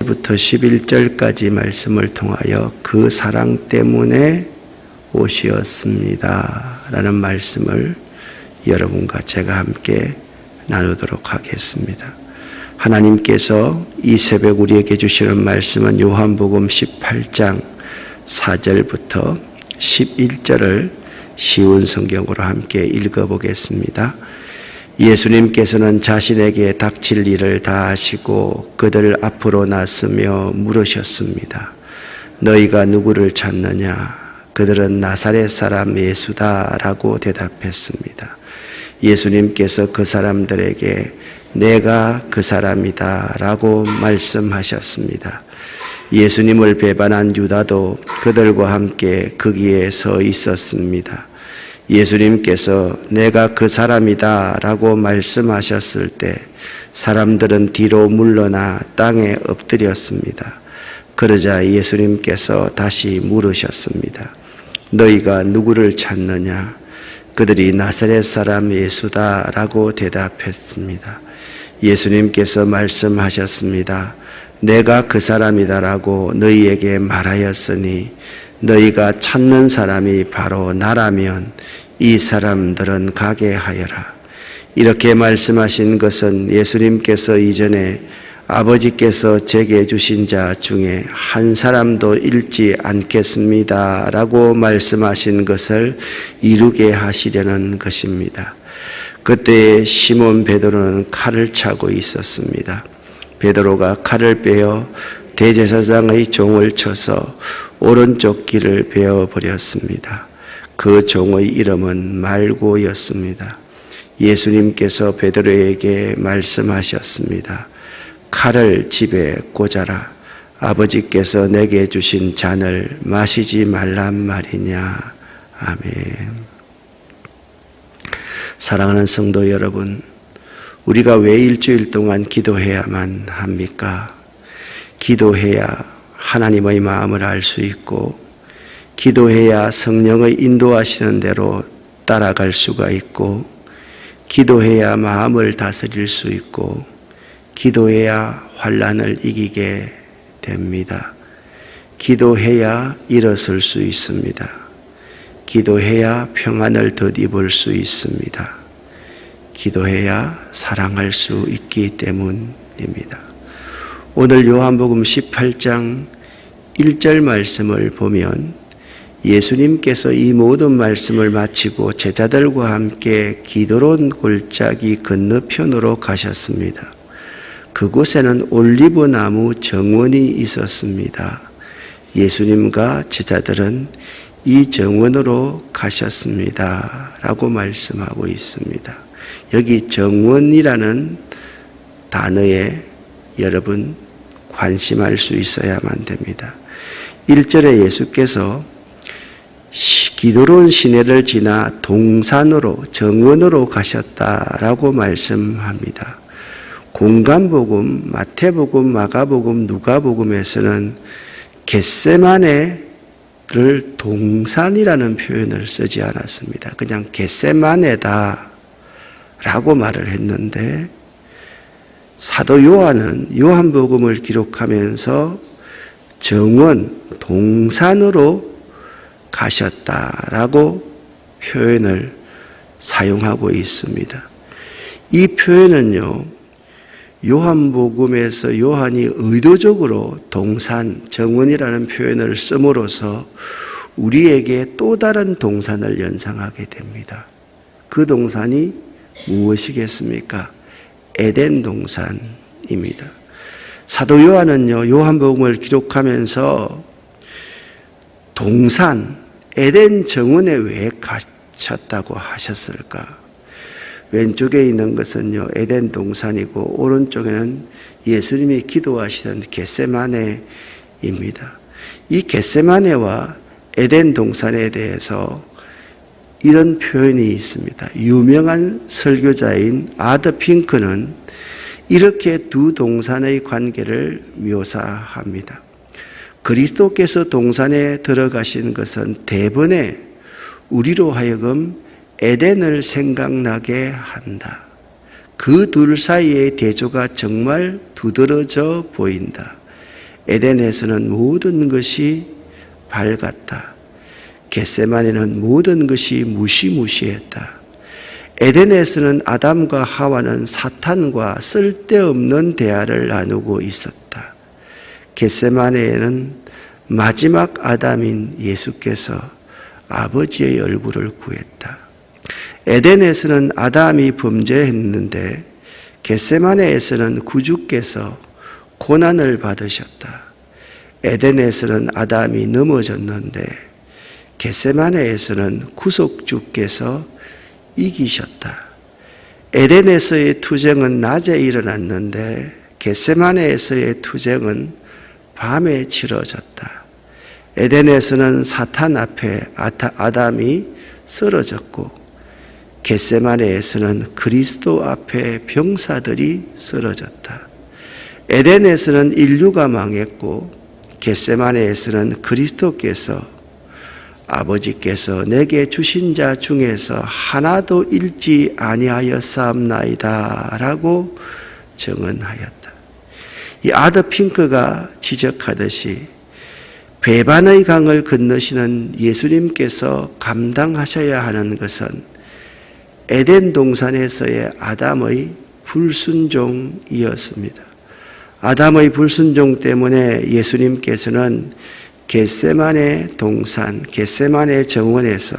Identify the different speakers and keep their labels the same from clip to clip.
Speaker 1: 부터 11절까지 말씀을 통하여 그 사랑 때문에 옷이었습니다 라는 말씀을 여러분과 제가 함께 나누도록 하겠습니다. 하나님께서 이 새벽 우리에게 주시는 말씀은 요한복음 18장 4절부터 11절을 쉬운 성경으로 함께 읽어보겠습니다. 예수님께서는 자신에게 닥칠 일을 다 하시고 그들 앞으로 나서며 물으셨습니다. 너희가 누구를 찾느냐? 그들은 나사렛 사람 예수다 라고 대답했습니다. 예수님께서 그 사람들에게 내가 그 사람이다 라고 말씀하셨습니다. 예수님을 배반한 유다도 그들과 함께 거기에 서 있었습니다. 예수님께서 내가 그 사람이다 라고 말씀하셨을 때 사람들은 뒤로 물러나 땅에 엎드렸습니다. 그러자 예수님께서 다시 물으셨습니다. 너희가 누구를 찾느냐? 그들이 나사렛 사람 예수다 라고 대답했습니다. 예수님께서 말씀하셨습니다. 내가 그 사람이다 라고 너희에게 말하였으니 너희가 찾는 사람이 바로 나라면 이 사람들은 가게 하여라. 이렇게 말씀하신 것은 예수님께서 이전에 아버지께서 제게 주신 자 중에 한 사람도 잃지 않겠습니다 라고 말씀하신 것을 이루게 하시려는 것입니다. 그때 시몬 베드로는 칼을 차고 있었습니다. 베드로가 칼을 빼어 대제사장의 종을 쳐서 오른쪽 귀를 베어버렸습니다. 그 종의 이름은 말고였습니다. 예수님께서 베드로에게 말씀하셨습니다. 칼을 집에 꽂아라. 아버지께서 내게 주신 잔을 마시지 말란 말이냐. 아멘. 사랑하는 성도 여러분, 우리가 왜 일주일 동안 기도해야만 합니까? 기도해야 하나님의 마음을 알 수 있고, 기도해야 성령의 인도하시는 대로 따라갈 수가 있고, 기도해야 마음을 다스릴 수 있고, 기도해야 환난을 이기게 됩니다. 기도해야 일어설 수 있습니다. 기도해야 평안을 덧입을 수 있습니다. 기도해야 사랑할 수 있기 때문입니다. 오늘 요한복음 18장 1절 말씀을 보면 예수님께서 이 모든 말씀을 마치고 제자들과 함께 기드론 골짜기 건너편으로 가셨습니다. 그곳에는 올리브 나무 정원이 있었습니다. 예수님과 제자들은 이 정원으로 가셨습니다 라고 말씀하고 있습니다. 여기 정원이라는 단어에 여러분 관심할 수 있어야만 됩니다. 1절에 예수께서 기드론 시내를 지나 동산으로 정원으로 가셨다라고 말씀합니다. 공간복음, 마태복음, 마가복음, 누가복음에서는 겟세마네를 동산이라는 표현을 쓰지 않았습니다. 그냥 겟세마네다 라고 말을 했는데, 사도 요한은 요한복음을 기록하면서 정원, 동산으로 가셨다라고 표현을 사용하고 있습니다. 이 표현은요, 요한복음에서 요한이 의도적으로 동산, 정원이라는 표현을 씀으로써 우리에게 또 다른 동산을 연상하게 됩니다. 그 동산이 무엇이겠습니까? 에덴 동산입니다. 사도 요한은요, 요한복음을 기록하면서 동산, 에덴 정원에 왜 가셨다고 하셨을까? 왼쪽에 있는 것은요, 에덴 동산이고 오른쪽에는 예수님이 기도하시던 겟세마네입니다. 이 겟세마네와 에덴 동산에 대해서 이런 표현이 있습니다. 유명한 설교자인 아더 핑크는 이렇게 두 동산의 관계를 묘사합니다. 그리스도께서 동산에 들어가신 것은 대번에 우리로 하여금 에덴을 생각나게 한다. 그 둘 사이의 대조가 정말 두드러져 보인다. 에덴에서는 모든 것이 밝았다. 겟세마네는 모든 것이 무시무시했다. 에덴에서는 아담과 하와는 사탄과 쓸데없는 대화를 나누고 있었다. 겟세마네에는 마지막 아담인 예수께서 아버지의 얼굴을 구했다. 에덴에서는 아담이 범죄했는데 겟세마네에서는 구주께서 고난을 받으셨다. 에덴에서는 아담이 넘어졌는데 겟세마네에서는 구속주께서 이기셨다. 에덴에서의 투쟁은 낮에 일어났는데 겟세마네에서의 투쟁은 밤에 치러졌다. 에덴에서는 사탄 앞에 아담이 쓰러졌고 겟세마네에서는 그리스도 앞에 병사들이 쓰러졌다. 에덴에서는 인류가 망했고 겟세마네에서는 그리스도께서 아버지께서 내게 주신 자 중에서 하나도 잃지 아니하였사옵나이다 라고 증언하였다. 이 아더 핑크가 지적하듯이 배반의 강을 건너시는 예수님께서 감당하셔야 하는 것은 에덴 동산에서의 아담의 불순종이었습니다. 아담의 불순종 때문에 예수님께서는 겟세마네 동산, 겟세마네 정원에서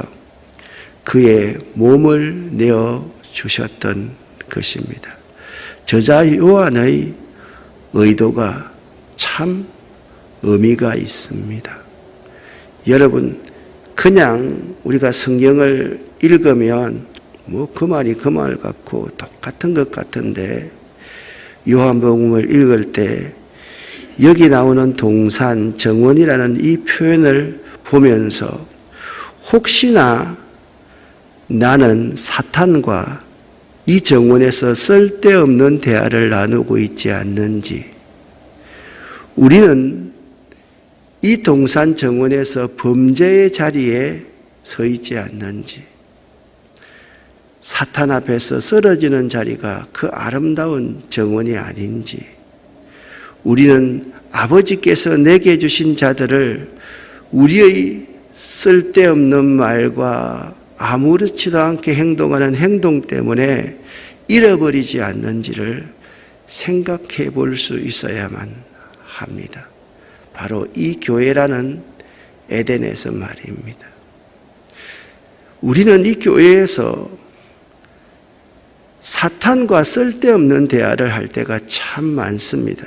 Speaker 1: 그의 몸을 내어 주셨던 것입니다. 저자 요한의 의도가 참 의미가 있습니다. 여러분, 그냥 우리가 성경을 읽으면 그 말이 그 말 같고 똑같은 것 같은데 요한복음을 읽을 때 여기 나오는 동산, 정원이라는 이 표현을 보면서 혹시나 나는 사탄과 이 정원에서 쓸데없는 대화를 나누고 있지 않는지, 우리는 이 동산 정원에서 범죄의 자리에 서 있지 않는지, 사탄 앞에서 쓰러지는 자리가 그 아름다운 정원이 아닌지, 우리는 아버지께서 내게 주신 자들을 우리의 쓸데없는 말과 아무렇지도 않게 행동하는 행동 때문에 잃어버리지 않는지를 생각해 볼 수 있어야만 합니다. 바로 이 교회라는 에덴에서 말입니다. 우리는 이 교회에서 사탄과 쓸데없는 대화를 할 때가 참 많습니다.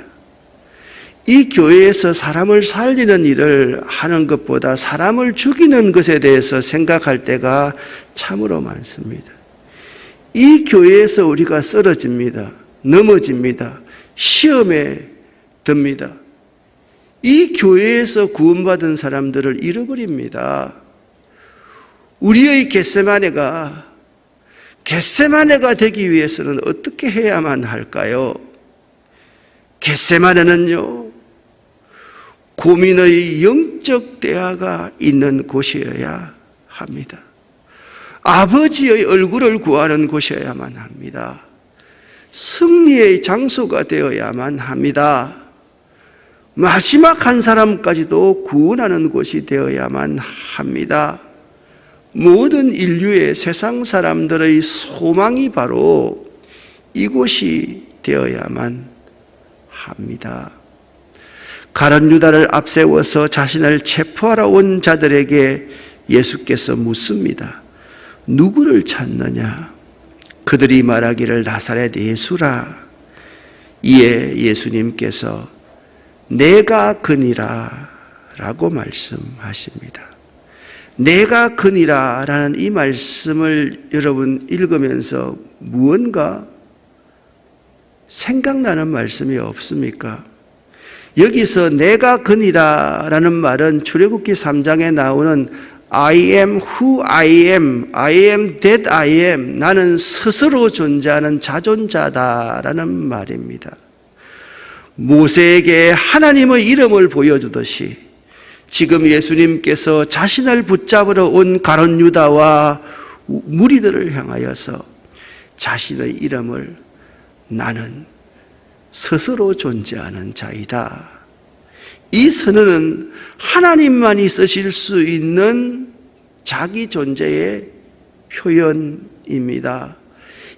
Speaker 1: 이 교회에서 사람을 살리는 일을 하는 것보다 사람을 죽이는 것에 대해서 생각할 때가 참으로 많습니다. 이 교회에서 우리가 쓰러집니다. 넘어집니다. 시험에 듭니다. 이 교회에서 구원받은 사람들을 잃어버립니다. 우리의 겟세마네가 되기 위해서는 어떻게 해야만 할까요? 겟세마네는요, 고민의 영적 대화가 있는 곳이어야 합니다. 아버지의 얼굴을 구하는 곳이어야만 합니다. 승리의 장소가 되어야만 합니다. 마지막 한 사람까지도 구원하는 곳이 되어야만 합니다. 모든 인류의 세상 사람들의 소망이 바로 이곳이 되어야만 합니다. 가룟 유다를 앞세워서 자신을 체포하러 온 자들에게 예수께서 묻습니다. 누구를 찾느냐? 그들이 말하기를 나사렛 예수라. 이에 예수님께서 내가 그니라 라고 말씀하십니다. 내가 그니라 라는 이 말씀을 여러분 읽으면서 무언가 생각나는 말씀이 없습니까? 여기서 내가 그니라 라는 말은 출애굽기 3장에 나오는 I am who I am that I am, 나는 스스로 존재하는 자존자다라는 말입니다. 모세에게 하나님의 이름을 보여주듯이 지금 예수님께서 자신을 붙잡으러 온 가룟 유다와 무리들을 향하여서 자신의 이름을 나는 스스로 존재하는 자이다, 이 선언은 하나님만이 쓰실 수 있는 자기 존재의 표현입니다.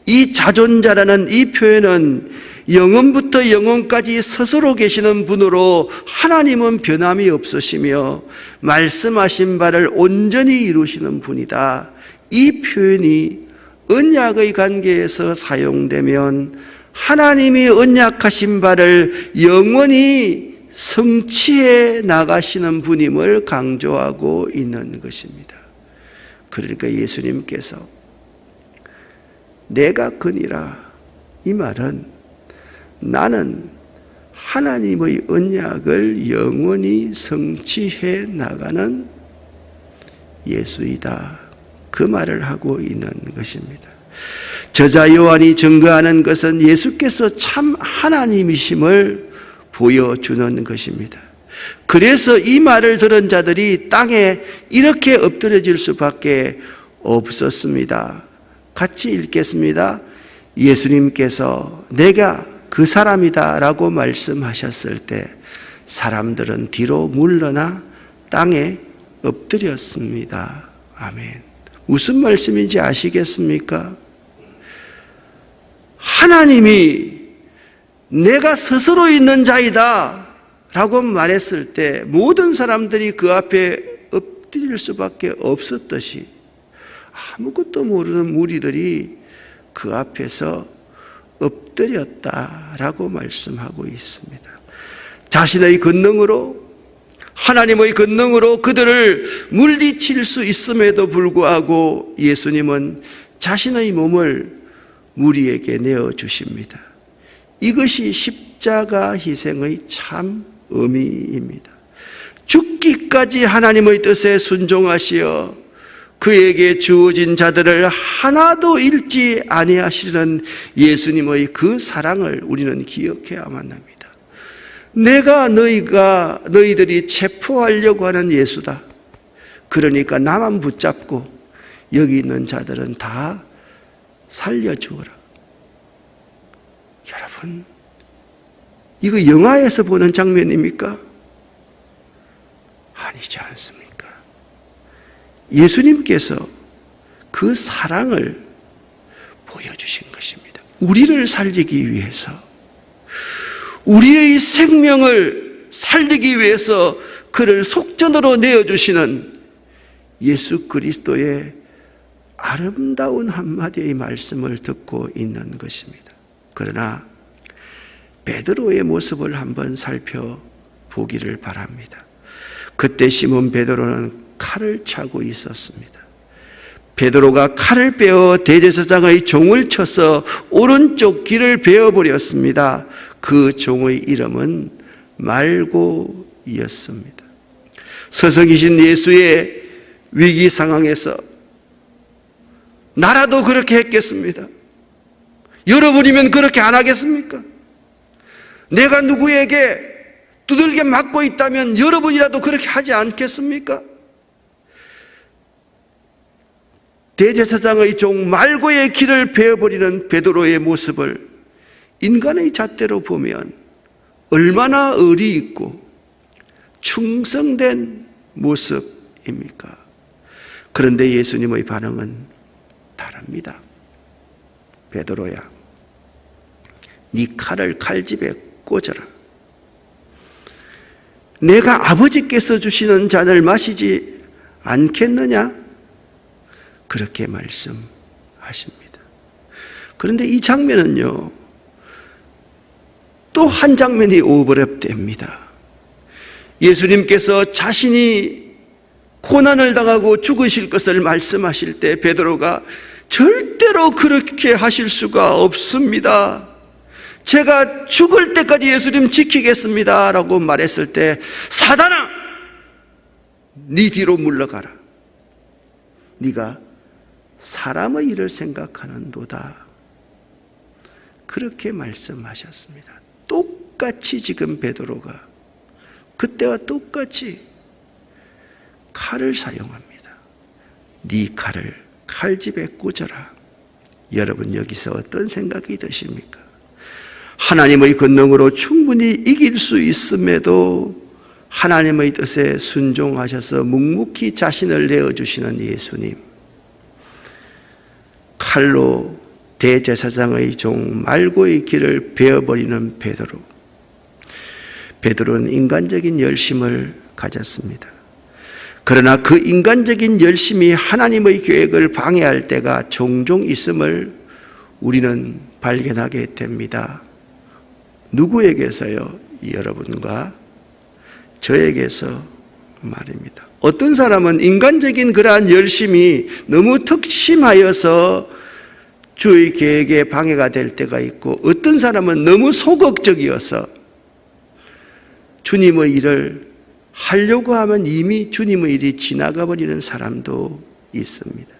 Speaker 1: 이 자존자라는 이 표현은 영원부터 영원까지 스스로 계시는 분으로 하나님은 변함이 없으시며 말씀하신 바를 온전히 이루시는 분이다. 이 표현이 언약의 관계에서 사용되면 하나님이 언약하신 바를 영원히 성취해 나가시는 분임을 강조하고 있는 것입니다. 그러니까 예수님께서 내가 그니라, 이 말은 나는 하나님의 언약을 영원히 성취해 나가는 예수이다, 그 말을 하고 있는 것입니다. 저자 요한이 증거하는 것은 예수께서 참 하나님이심을 보여주는 것입니다. 그래서 이 말을 들은 자들이 땅에 이렇게 엎드려질 수밖에 없었습니다. 같이 읽겠습니다. 예수님께서 내가 그 사람이다 라고 말씀하셨을 때 사람들은 뒤로 물러나 땅에 엎드렸습니다. 아멘. 무슨 말씀인지 아시겠습니까? 하나님이 내가 스스로 있는 자이다 라고 말했을 때 모든 사람들이 그 앞에 엎드릴 수밖에 없었듯이 아무것도 모르는 무리들이 그 앞에서 엎드렸다라고 말씀하고 있습니다. 자신의 권능으로, 하나님의 권능으로 그들을 물리칠 수 있음에도 불구하고 예수님은 자신의 몸을 무리에게 내어주십니다. 이것이 십자가 희생의 참 의미입니다. 죽기까지 하나님의 뜻에 순종하시어 그에게 주어진 자들을 하나도 잃지 아니하시는 예수님의 그 사랑을 우리는 기억해야만 합니다. 내가 너희들이 체포하려고 하는 예수다. 그러니까 나만 붙잡고 여기 있는 자들은 다 살려주어라. 여러분, 이거 영화에서 보는 장면입니까? 아니지 않습니까? 예수님께서 그 사랑을 보여주신 것입니다. 우리를 살리기 위해서, 우리의 생명을 살리기 위해서 그를 속전으로 내어주시는 예수 그리스도의 아름다운 한마디의 말씀을 듣고 있는 것입니다. 그러나 베드로의 모습을 한번 살펴보기를 바랍니다. 그때 시몬 베드로는 칼을 차고 있었습니다. 베드로가 칼을 빼어 대제사장의 종을 쳐서 오른쪽 귀를 베어버렸습니다. 그 종의 이름은 말고였습니다. 서성이신 예수의 위기 상황에서 나라도 그렇게 했겠습니까? 여러분이면 그렇게 안 하겠습니까? 내가 누구에게 두들겨 맞고 있다면 여러분이라도 그렇게 하지 않겠습니까? 대제사장의 종 말고의 길을 베어버리는 베드로의 모습을 인간의 잣대로 보면 얼마나 의리 있고 충성된 모습입니까? 그런데 예수님의 반응은 다릅니다. 베드로야, 네 칼을 칼집에 꽂아라. 내가 아버지께서 주시는 잔을 마시지 않겠느냐? 그렇게 말씀하십니다. 그런데 이 장면은요, 또 한 장면이 오버랩됩니다. 예수님께서 자신이 고난을 당하고 죽으실 것을 말씀하실 때 베드로가 절대로 그렇게 하실 수가 없습니다. 제가 죽을 때까지 예수님 지키겠습니다 라고 말했을 때 사단아, 네 뒤로 물러가라. 네가 사람의 일을 생각하는도다. 그렇게 말씀하셨습니다. 똑같이 지금 베드로가 그때와 똑같이 칼을 사용합니다. 네 칼을 칼집에 꽂아라. 여러분, 여기서 어떤 생각이 드십니까? 하나님의 권능으로 충분히 이길 수 있음에도 하나님의 뜻에 순종하셔서 묵묵히 자신을 내어주시는 예수님, 칼로 대제사장의 종 말고의 길을 베어버리는 베드로. 베드로는 인간적인 열심을 가졌습니다. 그러나 그 인간적인 열심이 하나님의 계획을 방해할 때가 종종 있음을 우리는 발견하게 됩니다. 누구에게서요? 여러분과 저에게서 말입니다. 어떤 사람은 인간적인 그러한 열심이 너무 특심하여서 주의 계획에 방해가 될 때가 있고, 어떤 사람은 너무 소극적이어서 주님의 일을 하려고 하면 이미 주님의 일이 지나가 버리는 사람도 있습니다.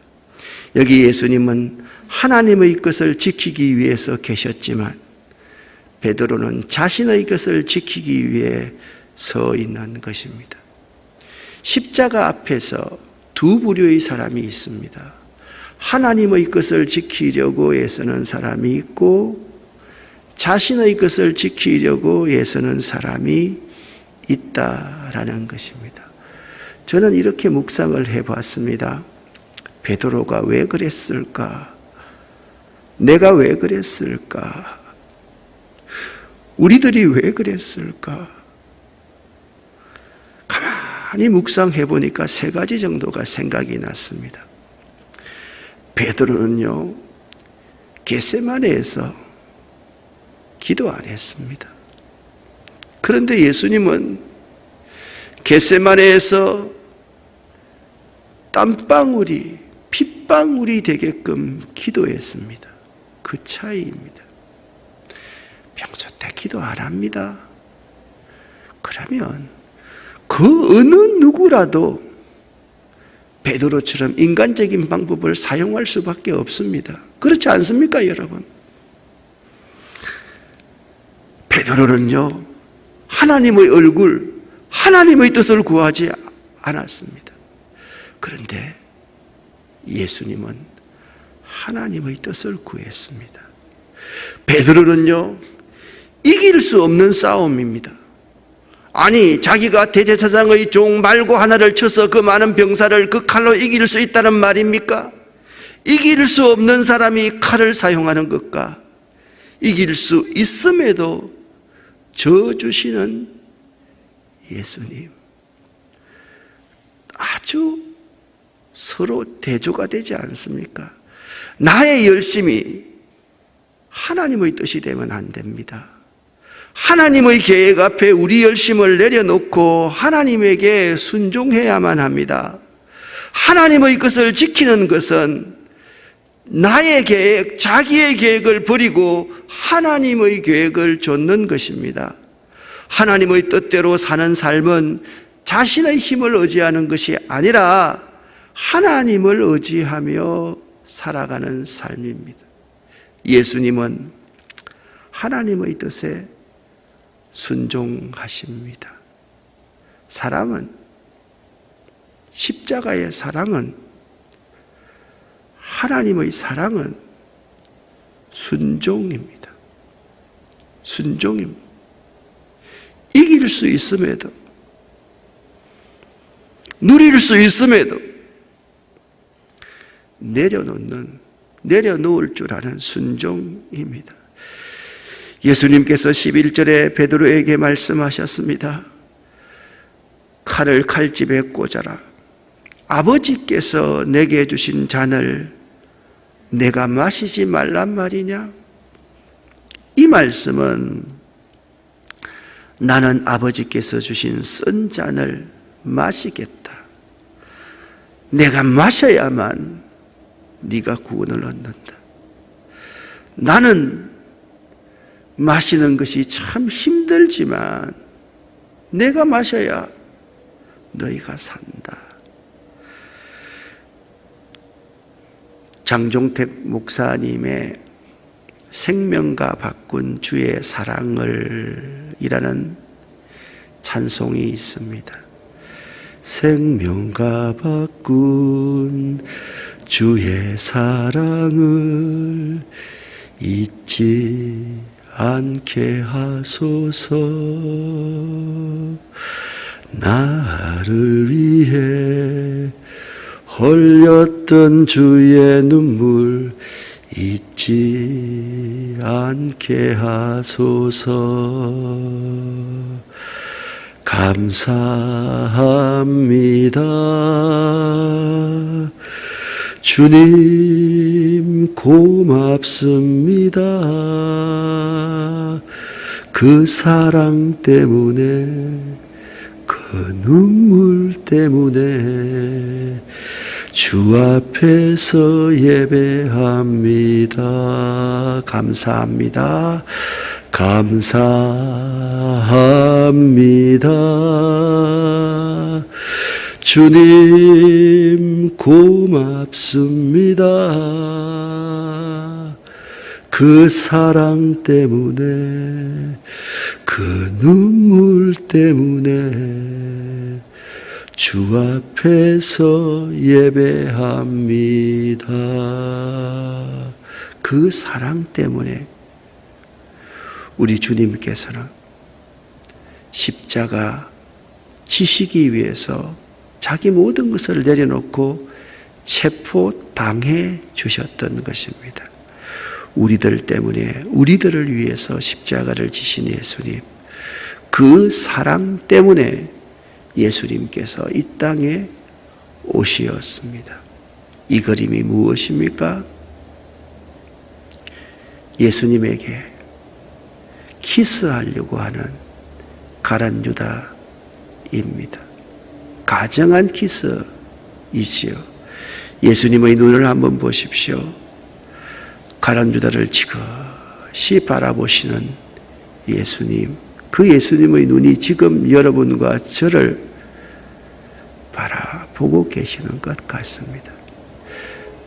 Speaker 1: 여기 예수님은 하나님의 것을 지키기 위해서 계셨지만 베드로는 자신의 것을 지키기 위해 서 있는 것입니다. 십자가 앞에서 두 부류의 사람이 있습니다. 하나님의 것을 지키려고 애쓰는 사람이 있고, 자신의 것을 지키려고 애쓰는 사람이 있다라는 것입니다. 저는 이렇게 묵상을 해봤습니다. 베드로가 왜 그랬을까? 내가 왜 그랬을까? 우리들이 왜 그랬을까? 가만히 묵상해 보니까 세 가지 정도가 생각이 났습니다. 베드로는요, 겟세마네에서 기도 안 했습니다. 그런데 예수님은 겟세마네에서 땀방울이 핏방울이 되게끔 기도했습니다. 그 차이입니다. 평소 때 기도 안 합니다. 그러면 그 어느 누구라도 베드로처럼 인간적인 방법을 사용할 수밖에 없습니다. 그렇지 않습니까, 여러분? 베드로는요, 하나님의 얼굴, 하나님의 뜻을 구하지 않았습니다. 그런데 예수님은 하나님의 뜻을 구했습니다. 베드로는요, 이길 수 없는 싸움입니다. 아니, 자기가 대제사장의 종 말고 하나를 쳐서 그 많은 병사를 그 칼로 이길 수 있다는 말입니까? 이길 수 없는 사람이 칼을 사용하는 것과 이길 수 있음에도 져주시는 예수님, 아주 서로 대조가 되지 않습니까? 나의 열심이 하나님의 뜻이 되면 안 됩니다. 하나님의 계획 앞에 우리 열심을 내려놓고 하나님에게 순종해야만 합니다. 하나님의 것을 지키는 것은 나의 계획, 자기의 계획을 버리고 하나님의 계획을 좇는 것입니다. 하나님의 뜻대로 사는 삶은 자신의 힘을 의지하는 것이 아니라 하나님을 의지하며 살아가는 삶입니다. 예수님은 하나님의 뜻에 순종하십니다. 사랑은, 십자가의 사랑은, 하나님의 사랑은 순종입니다. 순종입니다. 이길 수 있음에도, 누릴 수 있음에도 내려놓을 줄 아는 순종입니다. 예수님께서 11절에 베드로에게 말씀하셨습니다. 칼을 칼집에 꽂아라. 아버지께서 내게 주신 잔을 내가 마시지 말란 말이냐? 이 말씀은 나는 아버지께서 주신 쓴 잔을 마시겠다. 내가 마셔야만 네가 구원을 얻는다. 나는 마시는 것이 참 힘들지만 내가 마셔야 너희가 산다. 장종택 목사님의 생명과 바꾼 주의 사랑을 이라는 찬송이 있습니다. 생명과 바꾼 주의 사랑을 잊지 않게 하소서. 나를 위해 흘렸던 주의 눈물 잊지 않게 하소서. 감사합니다. 주님 고맙습니다. 그 사랑 때문에, 그 눈물 때문에 주 앞에서 예배합니다. 감사합니다. 감사합니다. 주님 고맙습니다. 그 사랑 때문에, 그 눈물 때문에 주 앞에서 예배합니다. 그 사랑 때문에 우리 주님께서는 십자가 지시기 위해서 자기 모든 것을 내려놓고 체포당해 주셨던 것입니다. 우리들 때문에, 우리들을 위해서 십자가를 지신 예수님, 그 사랑 때문에 예수님께서 이 땅에 오시었습니다. 이 그림이 무엇입니까? 예수님에게 키스하려고 하는 가룟 유다입니다. 가정한 키스이지요. 예수님의 눈을 한번 보십시오. 가룟 유다를 지그시 바라보시는 예수님, 그 예수님의 눈이 지금 여러분과 저를 바라보고 계시는 것 같습니다.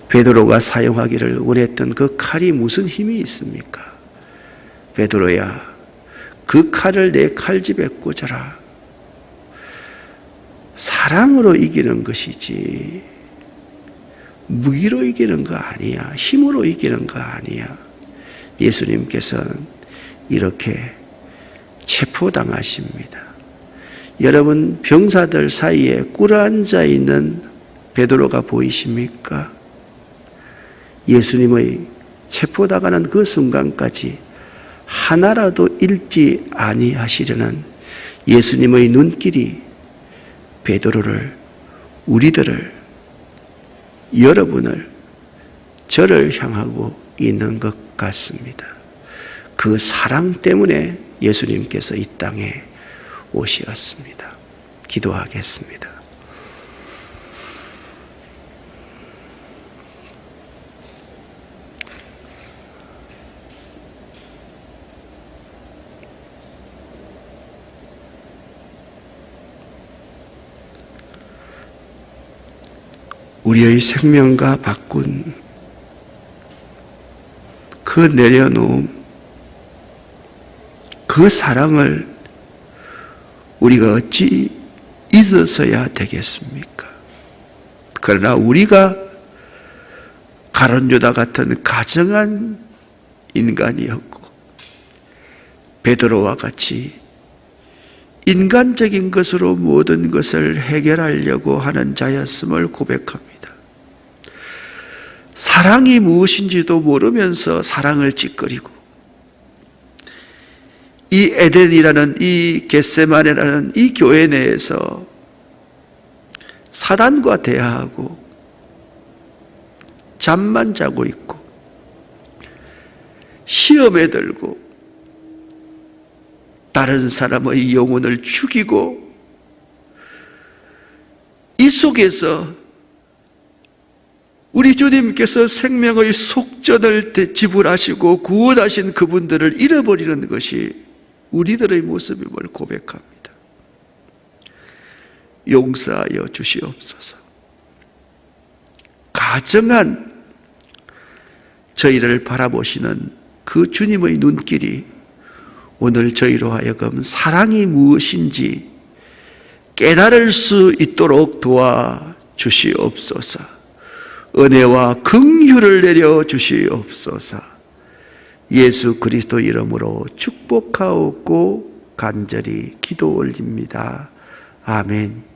Speaker 1: 베드로가 사용하기를 원했던 그 칼이 무슨 힘이 있습니까? 베드로야, 그 칼을 내 칼집에 꽂아라. 사랑으로 이기는 것이지 무기로 이기는 거 아니야. 힘으로 이기는 거 아니야. 예수님께서는 이렇게 체포당하십니다. 여러분, 병사들 사이에 꿇어앉아 있는 베드로가 보이십니까? 예수님의 체포당하는 그 순간까지 하나라도 잃지 아니하시려는 예수님의 눈길이 베드로를, 우리들을, 여러분을, 저를 향하고 있는 것 같습니다. 그 사랑 때문에 예수님께서 이 땅에 오셨습니다. 기도하겠습니다. 우리의 생명과 바꾼 그 내려놓음, 그 사랑을 우리가 어찌 잊어서야 되겠습니까? 그러나 우리가 가룟 유다 같은 가정한 인간이었고 베드로와 같이 인간적인 것으로 모든 것을 해결하려고 하는 자였음을 고백합니다. 사랑이 무엇인지도 모르면서 사랑을 찌꺼리고 이 에덴이라는, 이 겟세마네라는 이 교회 내에서 사단과 대화하고 잠만 자고 있고 시험에 들고 다른 사람의 영혼을 죽이고 이 속에서 우리 주님께서 생명의 속전을 지불하시고 구원하신 그분들을 잃어버리는 것이 우리들의 모습임을 고백합니다. 용서하여 주시옵소서. 가정한 저희를 바라보시는 그 주님의 눈길이 오늘 저희로 하여금 사랑이 무엇인지 깨달을 수 있도록 도와주시옵소서. 은혜와 긍휼을 내려 주시옵소서. 예수 그리스도 이름으로 축복하옵고 간절히 기도 올립니다. 아멘.